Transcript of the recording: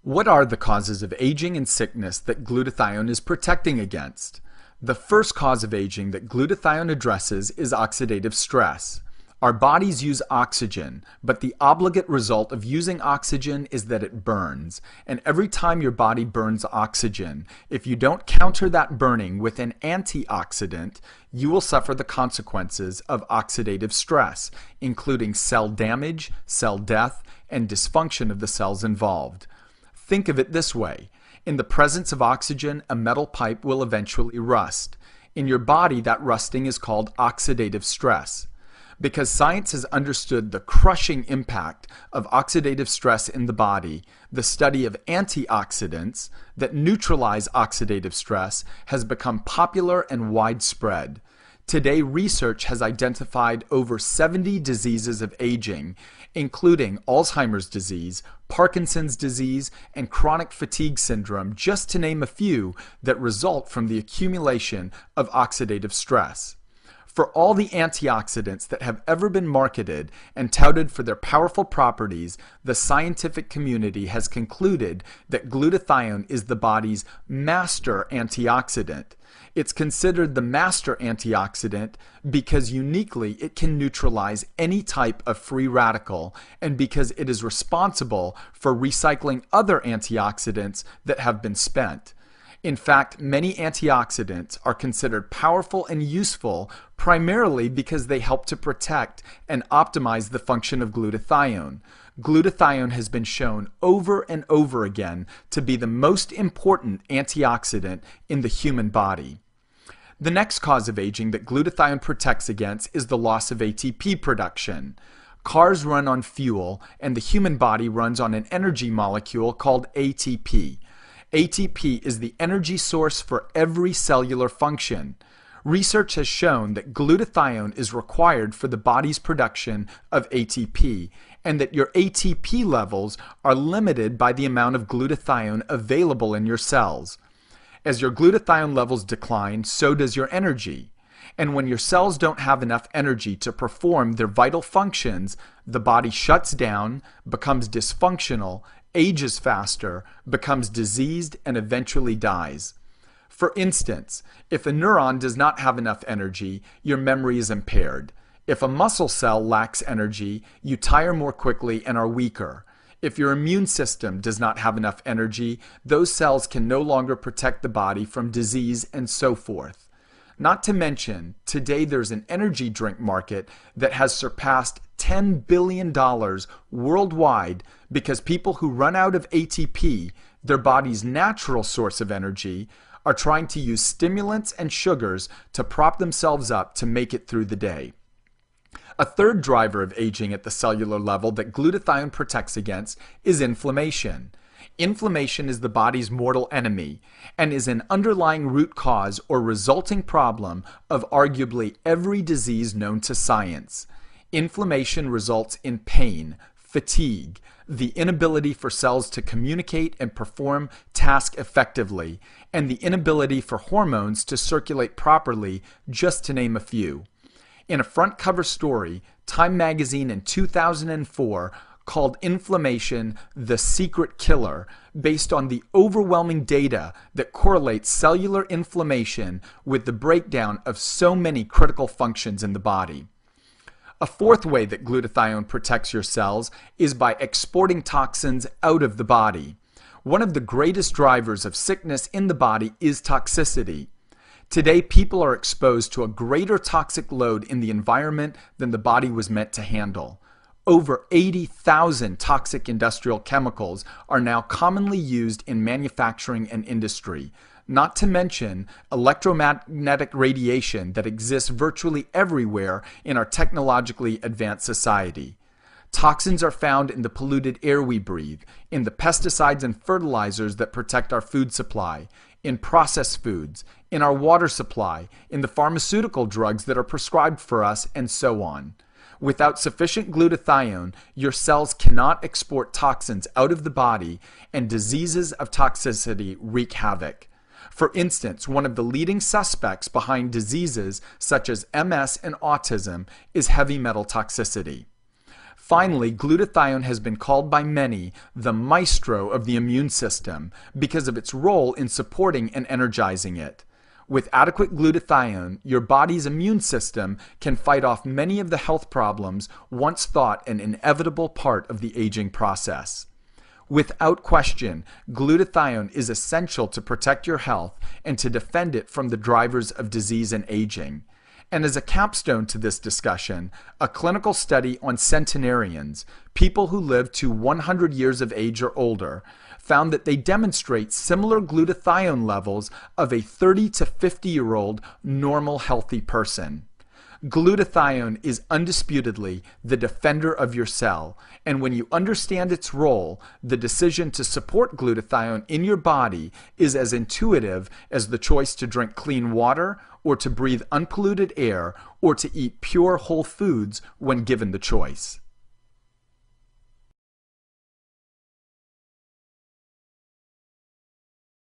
What are the causes of aging and sickness that glutathione is protecting against? The first cause of aging that glutathione addresses is oxidative stress. Our bodies use oxygen, but the obligate result of using oxygen is that it burns. And every time your body burns oxygen, if you don't counter that burning with an antioxidant, you will suffer the consequences of oxidative stress, including cell damage, cell death, and dysfunction of the cells involved. Think of it this way. In the presence of oxygen, a metal pipe will eventually rust. In your body, that rusting is called oxidative stress. Because science has understood the crushing impact of oxidative stress in the body, the study of antioxidants that neutralize oxidative stress has become popular and widespread. Today, research has identified over 70 diseases of aging, including Alzheimer's disease, Parkinson's disease, and chronic fatigue syndrome, just to name a few, that result from the accumulation of oxidative stress. For all the antioxidants that have ever been marketed and touted for their powerful properties, the scientific community has concluded that glutathione is the body's master antioxidant. It's considered the master antioxidant because uniquely it can neutralize any type of free radical and because it is responsible for recycling other antioxidants that have been spent. In fact, many antioxidants are considered powerful and useful primarily because they help to protect and optimize the function of glutathione. Glutathione has been shown over and over again to be the most important antioxidant in the human body. The next cause of aging that glutathione protects against is the loss of ATP production. Cars run on fuel, and the human body runs on an energy molecule called ATP. ATP is the energy source for every cellular function. Research has shown that glutathione is required for the body's production of ATP, and that your ATP levels are limited by the amount of glutathione available in your cells. As your glutathione levels decline, so does your energy. And when your cells don't have enough energy to perform their vital functions, the body shuts down, becomes dysfunctional, ages faster, becomes diseased, and eventually dies. For instance, if a neuron does not have enough energy, your memory is impaired. If a muscle cell lacks energy, you tire more quickly and are weaker. If your immune system does not have enough energy, those cells can no longer protect the body from disease and so forth. Not to mention, today there's an energy drink market that has surpassed $10 billion worldwide because people who run out of ATP, their body's natural source of energy, are trying to use stimulants and sugars to prop themselves up to make it through the day. A third driver of aging at the cellular level that glutathione protects against is inflammation. Inflammation is the body's mortal enemy and is an underlying root cause or resulting problem of arguably every disease known to science. Inflammation results in pain, fatigue, the inability for cells to communicate and perform tasks effectively, and the inability for hormones to circulate properly, just to name a few. In a front cover story, Time magazine in 2004 called inflammation the secret killer, based on the overwhelming data that correlates cellular inflammation with the breakdown of so many critical functions in the body. A fourth way that glutathione protects your cells is by exporting toxins out of the body. One of the greatest drivers of sickness in the body is toxicity. Today, people are exposed to a greater toxic load in the environment than the body was meant to handle. Over 80,000 toxic industrial chemicals are now commonly used in manufacturing and industry, not to mention electromagnetic radiation that exists virtually everywhere in our technologically advanced society. Toxins are found in the polluted air we breathe, in the pesticides and fertilizers that protect our food supply, in processed foods, in our water supply, in the pharmaceutical drugs that are prescribed for us, and so on. Without sufficient glutathione, your cells cannot export toxins out of the body, and diseases of toxicity wreak havoc. For instance, one of the leading suspects behind diseases such as MS and autism is heavy metal toxicity. Finally, glutathione has been called by many the maestro of the immune system because of its role in supporting and energizing it. With adequate glutathione, your body's immune system can fight off many of the health problems once thought an inevitable part of the aging process. Without question, glutathione is essential to protect your health and to defend it from the drivers of disease and aging. And as a capstone to this discussion, a clinical study on centenarians, people who live to 100 years of age or older, found that they demonstrate similar glutathione levels of a 30 to 50-year-old normal healthy person. Glutathione is undisputedly the defender of your cell, and when you understand its role, the decision to support glutathione in your body is as intuitive as the choice to drink clean water or to breathe unpolluted air or to eat pure whole foods when given the choice.